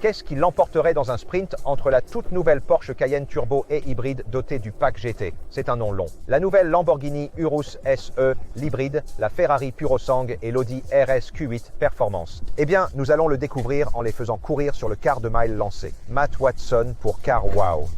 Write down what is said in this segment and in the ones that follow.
Qu'est-ce qui l'emporterait dans un sprint entre la toute nouvelle Porsche Cayenne Turbo et hybride dotée du pack GT? C'est un nom long. La nouvelle Lamborghini Urus SE, l'hybride, la Ferrari Purosang et l'Audi RS Q8 Performance. Eh bien, nous allons le découvrir en les faisant courir sur le quart de mile lancé. Matt Watson pour Car Wow.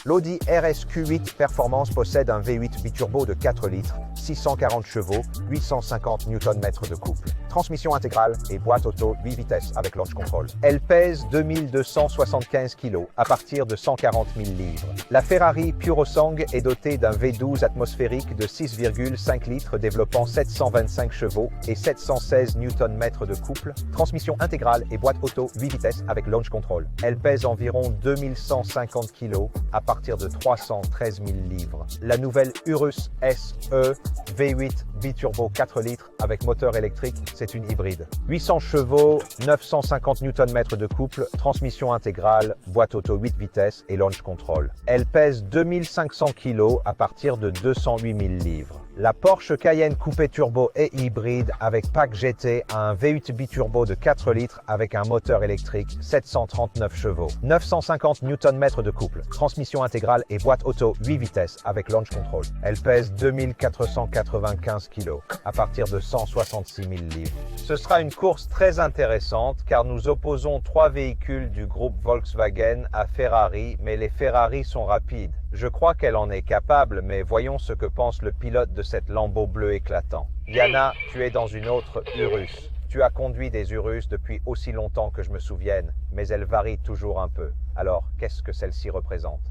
L'Audi RS Q8 Performance possède un V8 biturbo de 4 litres, 640 chevaux, 850 Nm de couple. Transmission intégrale et boîte auto 8 vitesses avec launch control. Elle pèse 2275 kg à partir de 140 000 livres. La Ferrari Purosang est dotée d'un V12 atmosphérique de 6,5 litres développant 725 chevaux et 716 Nm de couple. Transmission intégrale et boîte auto 8 vitesses avec launch control. Elle pèse environ 2150 kg à partir de 313 000 livres. La nouvelle Urus SE V8 biturbo 4 litres avec moteur électrique, c'est une hybride. 800 chevaux, 950 Nm de couple, transmission intégrale, boîte auto 8 vitesses et launch control. Elle pèse 2500 kg à partir de 208 000 livres. La Porsche Cayenne coupé turbo et hybride avec pack GT a un V8 biturbo de 4 litres avec un moteur électrique 739 chevaux, 950 Nm de couple, transmission intégrale et boîte auto 8 vitesses avec launch control. Elle pèse 2495 kg à partir de 166 000 livres. Ce sera une course très intéressante car nous opposons 3 véhicules du groupe Volkswagen à Ferrari, mais les Ferrari sont rapides. Je crois qu'elle en est capable, mais voyons ce que pense le pilote de cette Lambo bleu éclatant. Yana, tu es dans une autre Urus. Tu as conduit des Urus depuis aussi longtemps que je me souvienne, mais elles varient toujours un peu. Alors, qu'est-ce que celle-ci représente?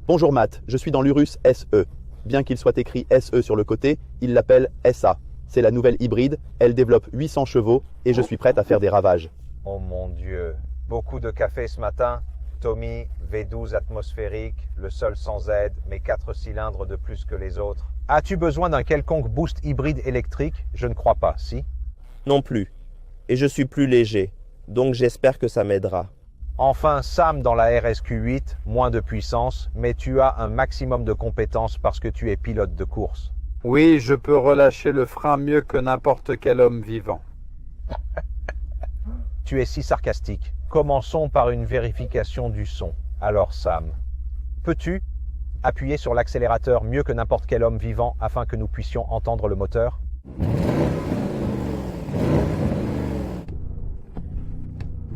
Bonjour Matt, je suis dans l'Urus SE. Bien qu'il soit écrit SE sur le côté, il l'appelle SA. C'est la nouvelle hybride, elle développe 800 chevaux et je suis prête à faire des ravages. Oh mon Dieu, beaucoup de café ce matin? Tommy, V12 atmosphérique, le seul sans aide, mais 4 cylindres de plus que les autres. As-tu besoin d'un quelconque boost hybride électrique? Je ne crois pas, si? Non plus. Et je suis plus léger, donc j'espère que ça m'aidera. Enfin, Sam dans la RSQ8, moins de puissance, mais tu as un maximum de compétences parce que tu es pilote de course. Oui, je peux relâcher le frein mieux que n'importe quel homme vivant. Tu es si sarcastique. Commençons par une vérification du son. Alors Sam, peux-tu appuyer sur l'accélérateur mieux que n'importe quel homme vivant afin que nous puissions entendre le moteur?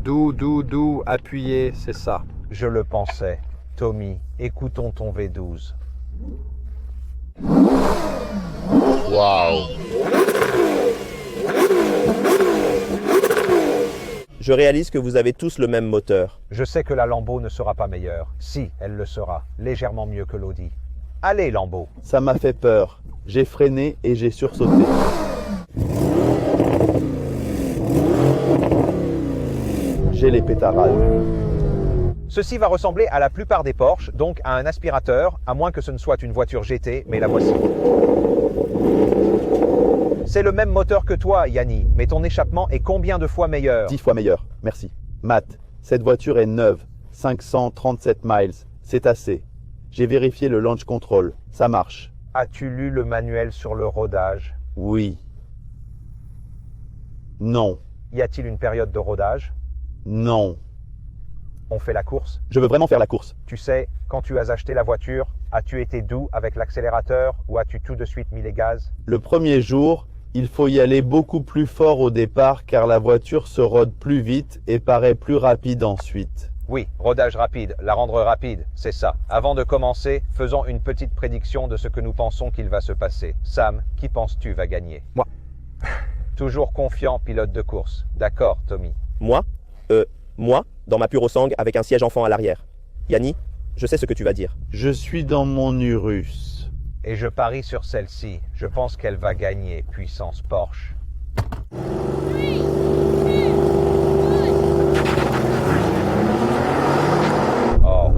Doux, appuyez, c'est ça. Je le pensais. Tommy, écoutons ton V12. Waouh! Je réalise que vous avez tous le même moteur. Je sais que la Lambo ne sera pas meilleure. Si, elle le sera. Légèrement mieux que l'Audi. Allez, Lambo. Ça m'a fait peur. J'ai freiné et j'ai sursauté. J'ai les pétarades. Ceci va ressembler à la plupart des Porsche, donc à un aspirateur, à moins que ce ne soit une voiture GT, mais la voici. C'est le même moteur que toi, Yanni, mais ton échappement est combien de fois meilleur? 10 fois meilleur, merci. Matt, cette voiture est neuve. 537 miles, c'est assez. J'ai vérifié le launch control, ça marche. As-tu lu le manuel sur le rodage? Oui. Non. Y a-t-il une période de rodage? Non. On fait la course? Je veux vraiment faire la course. Tu sais, quand tu as acheté la voiture, as-tu été doux avec l'accélérateur ou as-tu tout de suite mis les gaz? Le premier jour, il faut y aller beaucoup plus fort au départ car la voiture se rôde plus vite et paraît plus rapide ensuite. Oui, rodage rapide, la rendre rapide, c'est ça. Avant de commencer, faisons une petite prédiction de ce que nous pensons qu'il va se passer. Sam, qui penses-tu va gagner? Moi. Toujours confiant, pilote de course. D'accord, Tommy. Moi, dans ma Purosang avec un siège enfant à l'arrière. Yanni, je sais ce que tu vas dire. Je suis dans mon Urus. Et je parie sur celle-ci. Je pense qu'elle va gagner, puissance Porsche. Oh.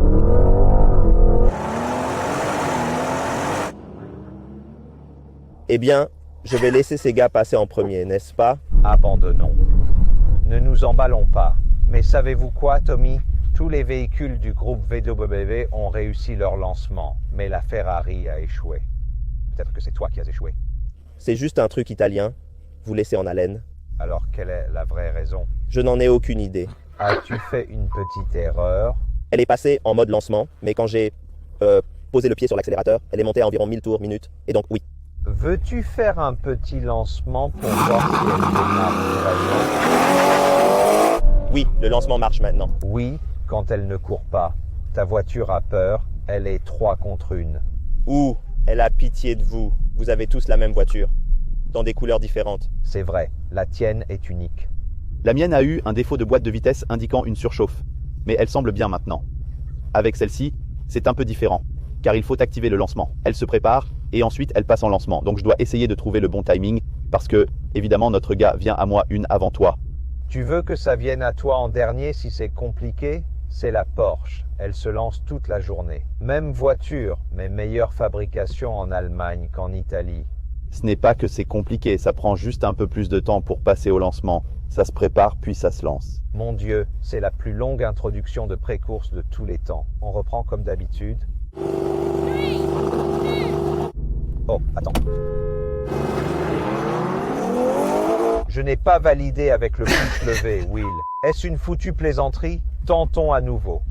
Eh bien, je vais laisser ces gars passer en premier, n'est-ce pas? Abandonnons. Ne nous emballons pas. Mais savez-vous quoi, Tommy? Tous les véhicules du groupe VW ont réussi leur lancement, mais la Ferrari a échoué. Peut-être que c'est toi qui as échoué. C'est juste un truc italien. Vous laissez en haleine. Alors quelle est la vraie raison? Je n'en ai aucune idée. As-tu fait une petite erreur? Elle est passée en mode lancement, mais quand j'ai posé le pied sur l'accélérateur, elle est montée à environ 1000 tours minute, et donc oui. Veux-tu faire un petit lancement pour voir si elle démarre vraiment? Oui, le lancement marche maintenant. Oui, quand elle ne court pas. Ta voiture a peur, elle est 3 contre 1. Ouh, elle a pitié de vous. Vous avez tous la même voiture, dans des couleurs différentes. C'est vrai, la tienne est unique. La mienne a eu un défaut de boîte de vitesse indiquant une surchauffe, mais elle semble bien maintenant. Avec celle-ci, c'est un peu différent, car il faut activer le lancement. Elle se prépare, et ensuite elle passe en lancement. Donc je dois essayer de trouver le bon timing, parce que, évidemment, notre gars vient à moi une avant toi. Tu veux que ça vienne à toi en dernier si c'est compliqué? C'est la Porsche. Elle se lance toute la journée. Même voiture, mais meilleure fabrication en Allemagne qu'en Italie. Ce n'est pas que c'est compliqué, ça prend juste un peu plus de temps pour passer au lancement. Ça se prépare, puis ça se lance. Mon Dieu, c'est la plus longue introduction de pré-course de tous les temps. On reprend comme d'habitude. Oh, attends. Je n'ai pas validé avec le pouce levé, Will. Est-ce une foutue plaisanterie? Tentons à nouveau.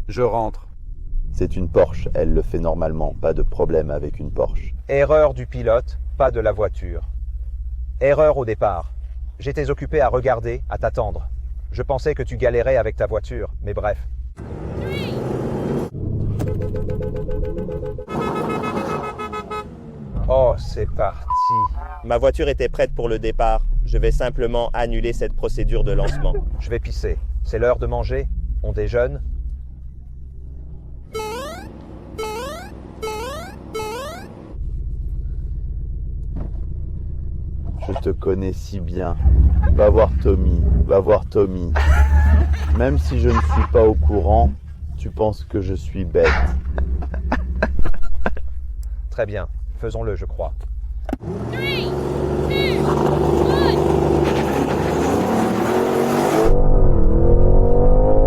Je rentre. C'est une Porsche, elle le fait normalement, pas de problème avec une Porsche. Erreur du pilote, pas de la voiture. Erreur au départ. J'étais occupé à regarder, à t'attendre. Je pensais que tu galérais avec ta voiture, mais bref. Oh, c'est parti. Ma voiture était prête pour le départ. Je vais simplement annuler cette procédure de lancement. Je vais pisser. C'est l'heure de manger. On déjeune. Je te connais si bien. Va voir Tommy, va voir Tommy. Même si je ne suis pas au courant, tu penses que je suis bête. Très bien. Faisons-le, je crois.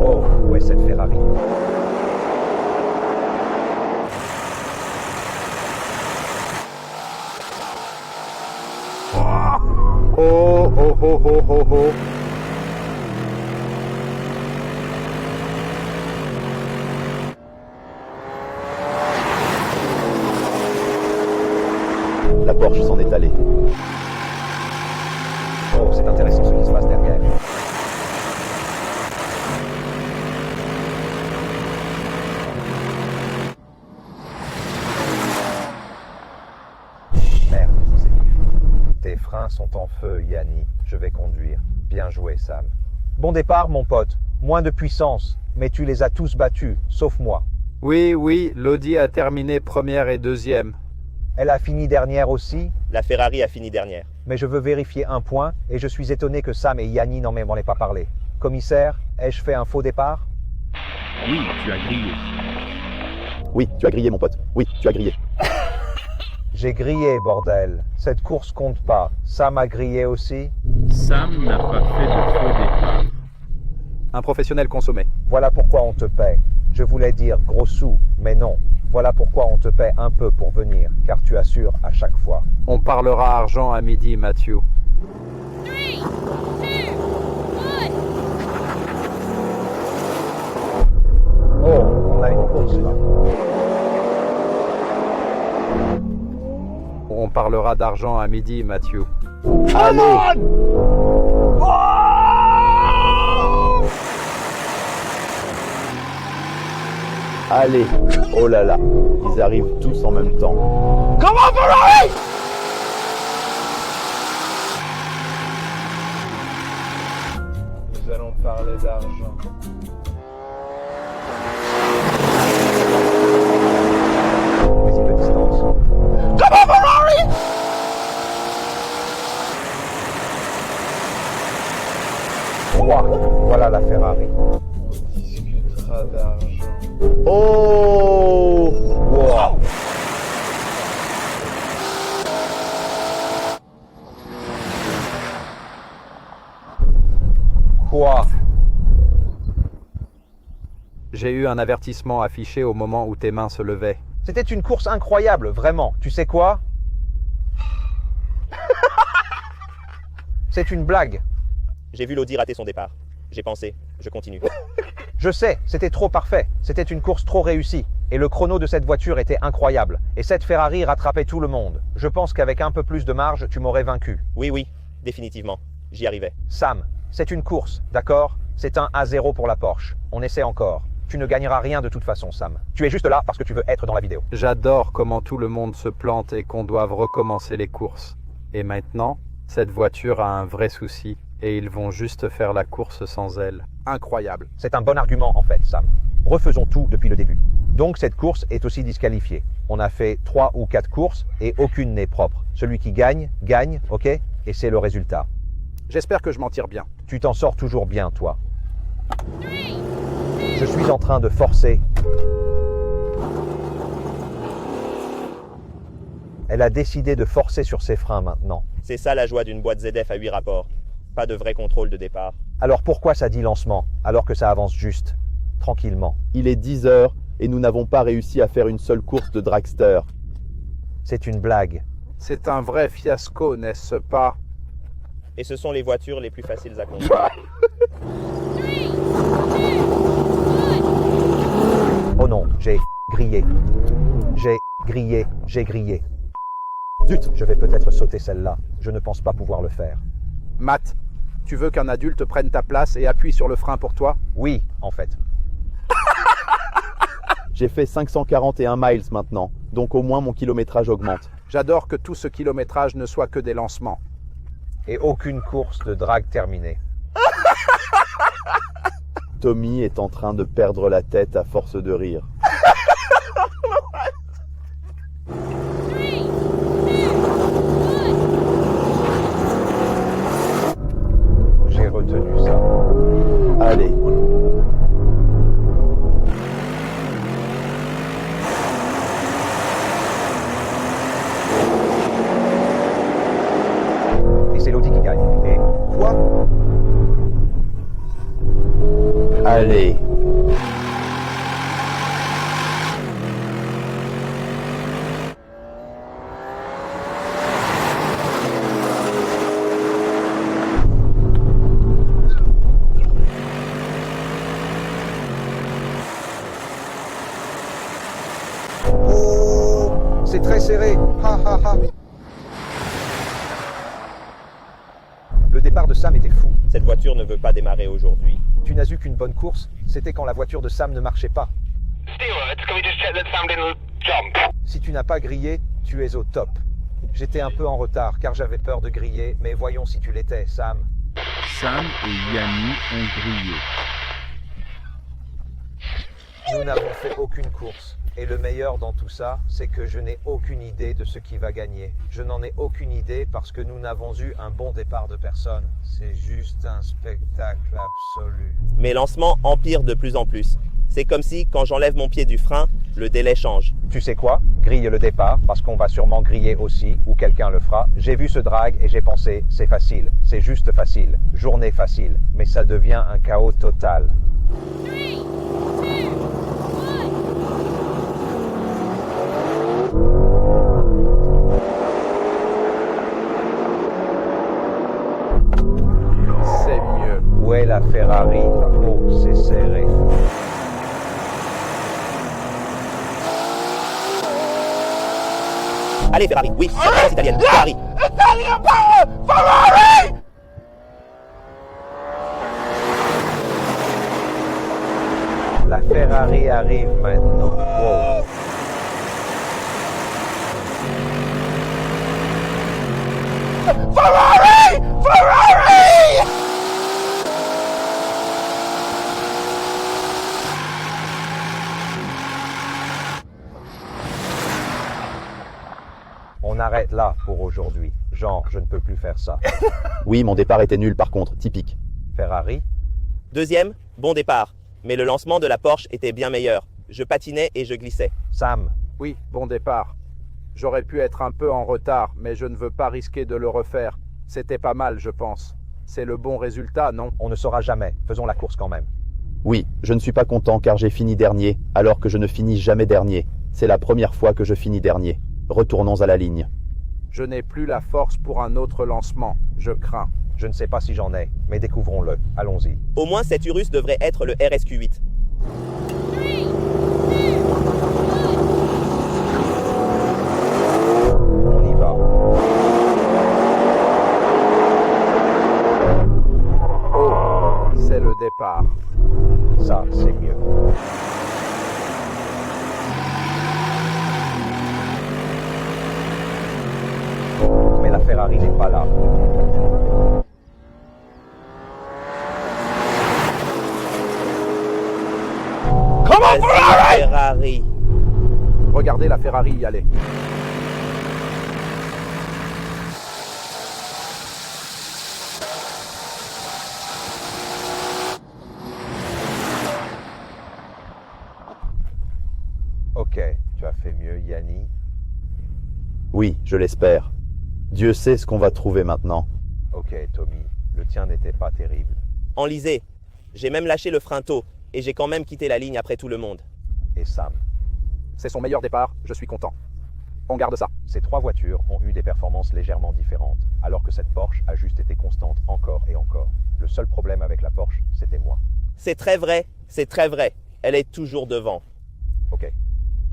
Oh, où est cette Ferrari? Oh, oh, oh, oh, oh, oh. La Porsche s'en est allée. Oh, c'est intéressant ce qui se passe derrière. Merde, c'est vif. Tes freins sont en feu, Yanni. Je vais conduire. Bien joué, Sam. Bon départ, mon pote. Moins de puissance, mais tu les as tous battus, sauf moi. Oui, oui, l'Audi a terminé première et deuxième. Elle a fini dernière aussi, La Ferrari a fini dernière. mais je veux vérifier un point et je suis étonné que Sam et Yanni n'en m'en aient pas parlé. Commissaire, ai-je fait un faux départ? Oui, tu as grillé. Oui, tu as grillé mon pote. Oui, tu as grillé. J'ai grillé, bordel. Cette course compte pas. Sam a grillé aussi. Sam n'a pas fait de faux départ. Un professionnel consommé. Voilà pourquoi on te paie. Je voulais dire gros sous, mais non. Voilà pourquoi on te paie un peu pour venir, car tu assures à chaque fois. On parlera argent à midi, Matthew. Oh, on a une course là. On parlera d'argent à midi, Matthew. Allez! Allez! Oh là là! Ils arrivent tous en même temps. Nous allons parler d'argent. Petite peu de distance. Trois. Voilà la Ferrari. On discutera d'argent. Oh! Wow. Quoi? J'ai eu un avertissement affiché au moment où tes mains se levaient. C'était une course incroyable, vraiment. Tu sais quoi? C'est une blague. J'ai vu l'Audi rater son départ. J'ai pensé, je continue. Je sais, c'était trop parfait. C'était une course trop réussie. Et le chrono de cette voiture était incroyable. Et cette Ferrari rattrapait tout le monde. Je pense qu'avec un peu plus de marge, tu m'aurais vaincu. Oui, définitivement. J'y arrivais. Sam, c'est une course, d'accord? C'est un 1-0 pour la Porsche. On essaie encore. Tu ne gagneras rien de toute façon, Sam. Tu es juste là parce que tu veux être dans la vidéo. J'adore comment tout le monde se plante et qu'on doive recommencer les courses. Et maintenant, cette voiture a un vrai souci et ils vont juste faire la course sans elle. Incroyable. C'est un bon argument en fait, Sam. Refaisons tout depuis le début. Donc cette course est aussi disqualifiée. On a fait 3 ou 4 courses et aucune n'est propre. Celui qui gagne, gagne, ok? Et c'est le résultat. J'espère que je m'en tire bien. Tu t'en sors toujours bien, toi. Je suis en train de forcer. Elle a décidé de forcer sur ses freins maintenant. C'est ça la joie d'une boîte ZF à 8 rapports. Pas de vrai contrôle de départ. Alors pourquoi ça dit lancement, alors que ça avance juste, tranquillement? Il est 10 heures et nous n'avons pas réussi à faire une seule course de dragster. C'est une blague. C'est un vrai fiasco, n'est-ce pas? Et ce sont les voitures les plus faciles à conduire. Oh non, j'ai grillé. J'ai grillé. Zut, je vais peut-être sauter celle-là. Je ne pense pas pouvoir le faire. Matt, tu veux qu'un adulte prenne ta place et appuie sur le frein pour toi? Oui, en fait. J'ai fait 541 miles maintenant, donc au moins mon kilométrage augmente. J'adore que tout ce kilométrage ne soit que des lancements. Et aucune course de drague terminée. Tommy est en train de perdre la tête à force de rire. J'ai retenu ça. Allez. Et c'est l'Audi qui gagne. Et quoi? Allez. Oh, c'est très serré. Ha ha ha. Le départ de Sam était fou. Cette voiture ne veut pas démarrer aujourd'hui. Tu n'as eu qu'une bonne course. C'était quand la voiture de Sam ne marchait pas. Stewart, can we just check that Sam didn't jump? Si tu n'as pas grillé, tu es au top. J'étais un peu en retard car j'avais peur de griller, mais voyons si tu l'étais, Sam. Sam et Yanni ont grillé. Nous n'avons fait aucune course. Et le meilleur dans tout ça, c'est que je n'ai aucune idée de ce qui va gagner. Je n'en ai aucune idée parce que nous n'avons eu un bon départ de personne. C'est juste un spectacle absolu. Mes lancements empirent de plus en plus. C'est comme si, quand j'enlève mon pied du frein, le délai change. Tu sais quoi? Grille le départ parce qu'on va sûrement griller aussi, ou quelqu'un le fera. J'ai vu ce drag et j'ai pensé, c'est facile. C'est juste facile. Journée facile. Mais ça devient un chaos total. C'est mieux. Où est la Ferrari? Oh, c'est serré. Allez Ferrari, oui, c'est la France italienne, Ferrari. La Ferrari arrive maintenant. Wow. On arrête là pour aujourd'hui. Genre, je ne peux plus faire ça. Oui, mon départ était nul par contre, typique. Ferrari? Deuxième, bon départ. Mais le lancement de la Porsche était bien meilleur. Je patinais et je glissais. Sam? Oui, bon départ. J'aurais pu être un peu en retard, mais je ne veux pas risquer de le refaire. C'était pas mal, je pense. C'est le bon résultat, non? On ne saura jamais. Faisons la course quand même. Oui, je ne suis pas content car j'ai fini dernier, alors que je ne finis jamais dernier. C'est la première fois que je finis dernier. Retournons à la ligne. Je n'ai plus la force pour un autre lancement. Je crains. Je ne sais pas si j'en ai, mais découvrons-le. Allons-y. Au moins, cet Urus devrait être le RSQ-8. On y va. Oh, c'est le départ. Ça, c'est mieux. Mais la Ferrari n'est pas là. Vas-y, Ferrari. Regardez la Ferrari y aller. Ok, tu as fait mieux, Yanni. Oui, je l'espère. Dieu sait ce qu'on va trouver maintenant. Ok, Tommy, le tien n'était pas terrible. Enlisé. J'ai même lâché le frein tôt et j'ai quand même quitté la ligne après tout le monde. Et Sam. C'est son meilleur départ, je suis content. On garde ça. Ces trois voitures ont eu des performances légèrement différentes, alors que cette Porsche a juste été constante encore et encore. Le seul problème avec la Porsche, c'était moi. C'est très vrai, c'est très vrai. Elle est toujours devant. Ok,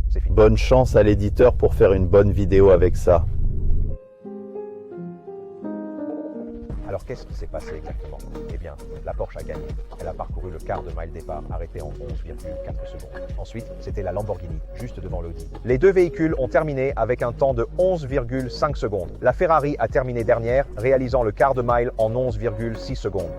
c'est fini. Bonne chance à l'éditeur pour faire une bonne vidéo avec ça. Alors qu'est-ce qui s'est passé exactement? Eh bien, la Porsche a gagné. Elle a parcouru le quart de mile départ, arrêté en 11,4 secondes. Ensuite, c'était la Lamborghini, juste devant l'Audi. Les deux véhicules ont terminé avec un temps de 11,5 secondes. La Ferrari a terminé dernière, réalisant le quart de mile en 11,6 secondes.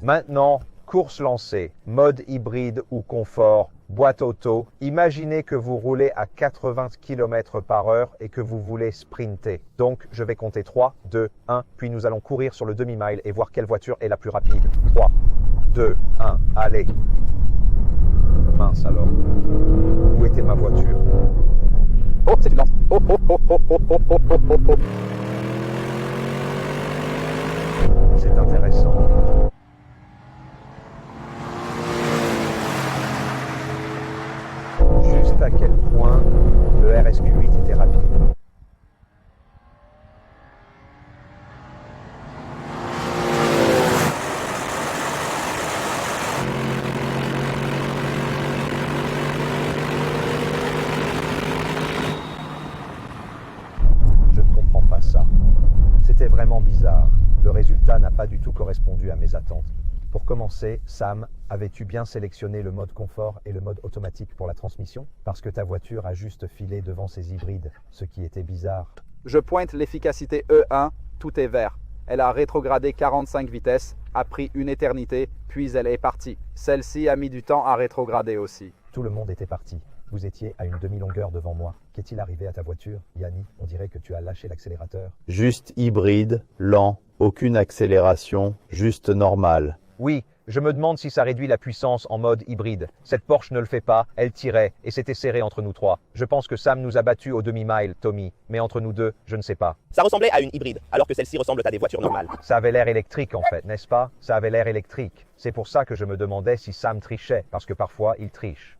Maintenant, course lancée, mode hybride ou confort, boîte auto. Imaginez que vous roulez à 80 km/h et que vous voulez sprinter. Donc, je vais compter 3, 2, 1, puis nous allons courir sur le demi-mile et voir quelle voiture est la plus rapide. 3, 2, 1, allez. Mince alors. Où était ma voiture? Oh, c'est une lance. Oh, oh, oh, oh, oh, oh, oh, oh, oh, oh. C'est intéressant. Juste à quel point le RSQ8 était rapide. Je ne comprends pas ça. C'était vraiment bizarre. Le résultat n'a pas du tout correspondu à mes attentes. Pour commencer, Sam, avais-tu bien sélectionné le mode confort et le mode automatique pour la transmission? Parce que ta voiture a juste filé devant ces hybrides, ce qui était bizarre. Je pointe l'efficacité E1, tout est vert. Elle a rétrogradé 45 vitesses, a pris une éternité, puis elle est partie. Celle-ci a mis du temps à rétrograder aussi. Tout le monde était parti. Vous étiez à une demi-longueur devant moi. Qu'est-il arrivé à ta voiture, Yanni? On dirait que tu as lâché l'accélérateur. Juste hybride, lent, aucune accélération, juste normal. Oui, je me demande si ça réduit la puissance en mode hybride. Cette Porsche ne le fait pas, elle tirait, et c'était serré entre nous trois. Je pense que Sam nous a battus au demi-mile, Tommy. Mais entre nous deux, je ne sais pas. Ça ressemblait à une hybride, alors que celle-ci ressemble à des voitures normales. Ça avait l'air électrique en fait, n'est-ce pas? Ça avait l'air électrique. C'est pour ça que je me demandais si Sam trichait, parce que parfois il triche.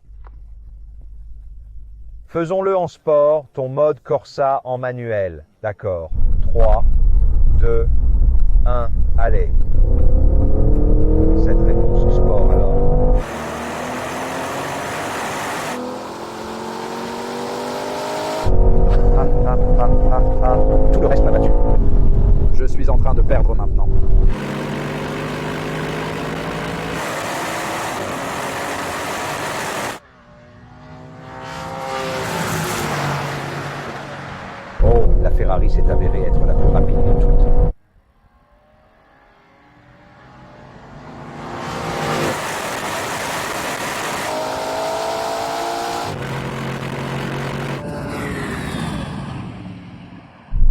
Faisons-le en sport, ton mode Corsa en manuel. D'accord. 3, 2, 1, allez. Cette réponse au sport alors. Tout le reste m'a battu. Je suis en train de perdre maintenant. Oh, la Ferrari s'est avérée être la plus rapide de toutes.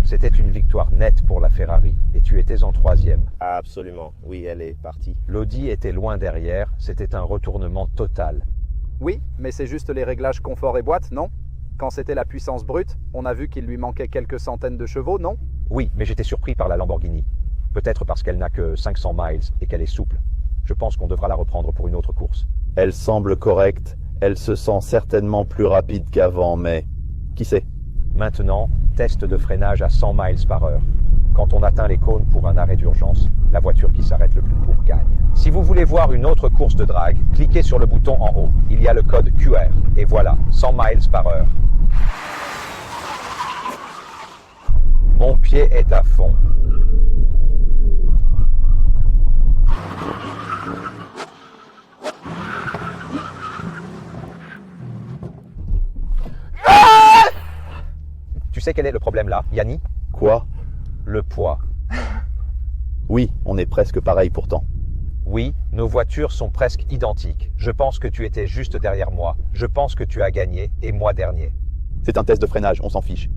C'était une victoire nette pour la Ferrari, et tu étais en troisième. Absolument, oui, elle est partie. L'Audi était loin derrière, c'était un retournement total. Oui, mais c'est juste les réglages confort et boîte, non? Quand c'était la puissance brute, on a vu qu'il lui manquait quelques centaines de chevaux, non? Oui, mais j'étais surpris par la Lamborghini. Peut-être parce qu'elle n'a que 500 miles et qu'elle est souple. Je pense qu'on devra la reprendre pour une autre course. Elle semble correcte, elle se sent certainement plus rapide qu'avant, mais qui sait? Maintenant, test de freinage à 100 miles par heure. Quand on atteint les cônes pour un arrêt d'urgence, la voiture qui s'arrête le plus court gagne. Si vous voulez voir une autre course de drague, cliquez sur le bouton en haut. Il y a le code QR. Et voilà, 100 miles par heure. Mon pied est à fond. Tu sais quel est le problème là, Yanni? Quoi? Le poids. Oui, on est presque pareil pourtant. Oui, nos voitures sont presque identiques. Je pense que tu étais juste derrière moi. Je pense que tu as gagné, et moi dernier. C'est un test de freinage, on s'en fiche.